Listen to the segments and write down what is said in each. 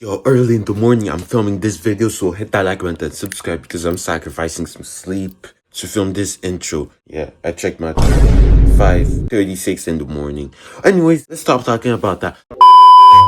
Yo, early in the morning, I'm filming this video, so hit that like button and subscribe because I'm sacrificing some sleep to film this intro. Yeah, I checked my 5:36 in the morning. Anyways, let's stop talking about that.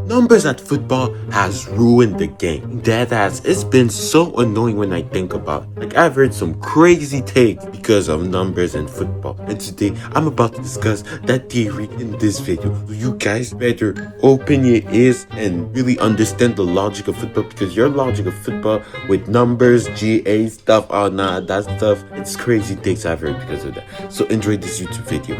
Numbers at football has ruined the game. Deadass, it's been so annoying when I think about it. Like, I've heard some crazy takes because of numbers in football. And today, I'm about to discuss that theory in this video. So you guys better open your ears and really understand the logic of football, because your logic of football with numbers, GA stuff, oh nah, that stuff, it's crazy takes I've heard because of that. So enjoy this YouTube video.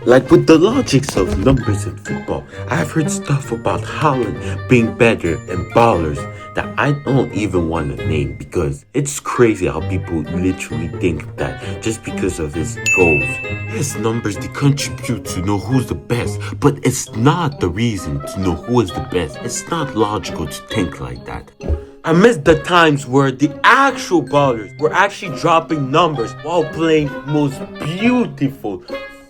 Like, with the logics of numbers in football, I've heard stuff about Haaland being better than ballers that I don't even want to name, because it's crazy how people literally think that just because of his goals. His numbers, they contribute to know who's the best, but it's not the reason to know who is the best. It's not logical to think like that. I miss the times where the actual ballers were actually dropping numbers while playing most beautiful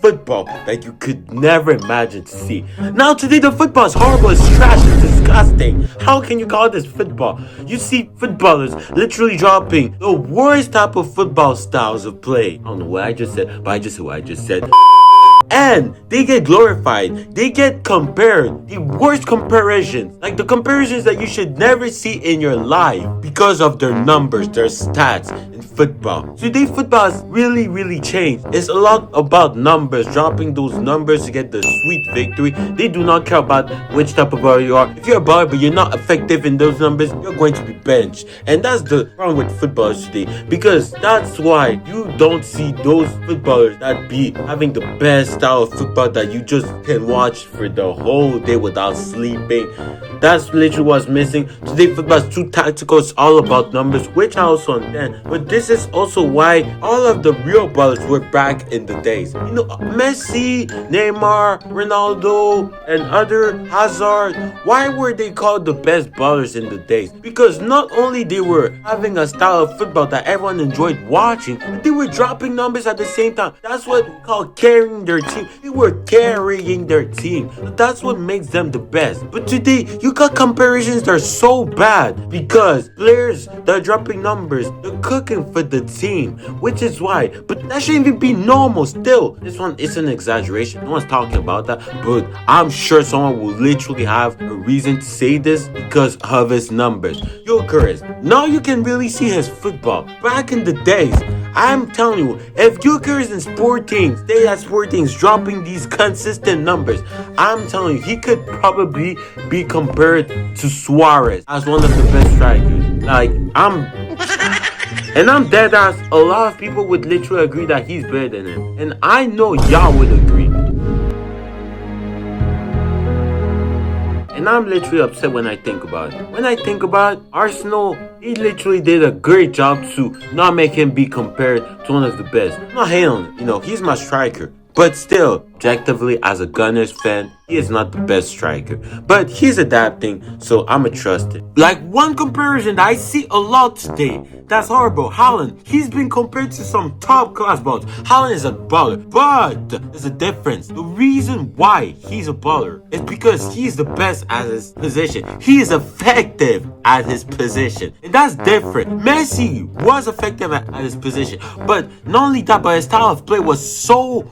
football that you could never imagine to see. Now today the football is horrible, it's trash, it's disgusting. How can you call this football? You see footballers literally dropping the worst type of football styles of play. I don't know what I just said, but I just said what I just said. And they get glorified. They get compared. The worst comparisons. Like the comparisons that you should never see in your life because of their numbers, their stats in football. Today football has really changed. It's a lot about numbers. Dropping those numbers to get the sweet victory. They do not care about which type of baller you are. If you're a baller but you're not effective in those numbers, you're going to be benched. And that's the problem with footballers today. Because that's why you don't see those footballers that be having the best style of football that you just can watch for the whole day without sleeping. That's literally what's missing. Today football is too tactical. It's all about numbers, which I also understand. But this is also why all of the real ballers were back in the days. You know, Messi, Neymar, Ronaldo, and other Hazard. Why were they called the best ballers in the days? Because not only they were having a style of football that everyone enjoyed watching, but they were dropping numbers at the same time. That's what we call carrying their team. They were carrying their team. That's what makes them the best. But today, you got comparisons that are so bad because players that are dropping numbers, they're cooking for the team, which is why. But that shouldn't even be normal still. This one is an exaggeration. No one's talking about that. But I'm sure someone will literally have a reason to say this because of his numbers. Yo, Chris, now you can really see his football. Back in the days, I'm telling you, if Gyökeres in Sporting, stay at Sporting, dropping these consistent numbers, I'm telling you, he could probably be compared to Suarez as one of the best strikers. Like, I'm dead ass. A lot of people would literally agree that he's better than him. And I know y'all would agree. And I'm literally upset when I think about it. When I think about it, Arsenal, he literally did a great job to not make him be compared to one of the best. I'm not hating on him, you know, he's my striker. But still, objectively, as a Gunners fan, he is not the best striker. But he's adapting, so I'ma trust it. Like, one comparison that I see a lot today, that's horrible. Haaland, he's been compared to some top class ballers. Haaland is a baller, but there's a difference. The reason why he's a baller is because he's the best at his position. He is effective at his position. And that's different. Messi was effective at his position. But not only that, but his style of play was so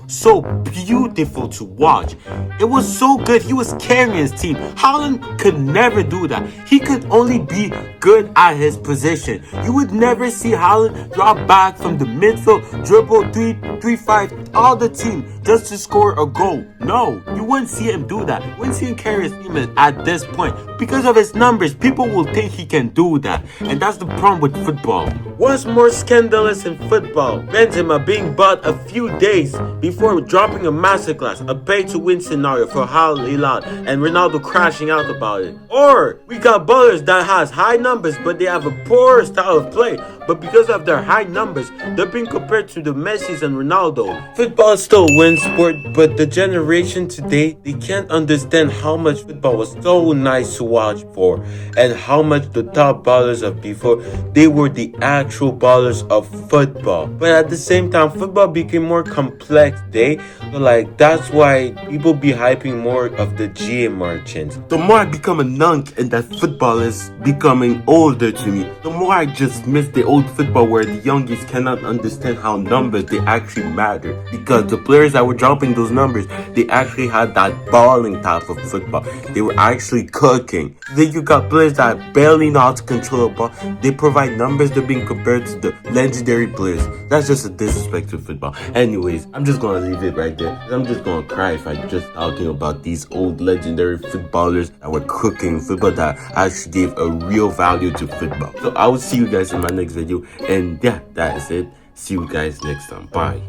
beautiful to watch. It was so good. He was carrying his team. Haaland could never do that. He could only be good at his position. You would never see Haaland drop back from the midfield, dribble 3-5, all the team just to score a goal. No, you wouldn't see him do that. You wouldn't see him carry his team at this point. Because of his numbers, people will think he can do that. And that's the problem with football. What's more scandalous in football? Benzema being bought a few days before dropping a masterclass, a pay-to-win scenario for Al Hilal, and Ronaldo crashing out about it. Or we got ballers that has high numbers but they have a poor style of play. but because of their high numbers, they're being compared to the Messis and Ronaldo. Football is still a win sport, but the generation today, they can't understand how much football was so nice to watch for, and how much the top ballers of before, they were the actual ballers of football. But at the same time, football became more complex today, so like that's why people be hyping more of the GM merchants. The more I become a nunk and that football is becoming older to me, the more I just miss the old football where the youngies cannot understand how numbers they actually matter, because the players that were dropping those numbers, they actually had that balling type of football. They were actually cooking. Then you got players that barely know how to control a ball. They provide numbers, they're being compared to the legendary players. That's just a disrespect to football. Anyways, I'm just gonna leave it right there. I'm just gonna cry if I'm just talking about these old legendary footballers that were cooking football, that actually gave a real value to football. So I will see you guys in my next video, and yeah, that is it. See you guys next time. Bye.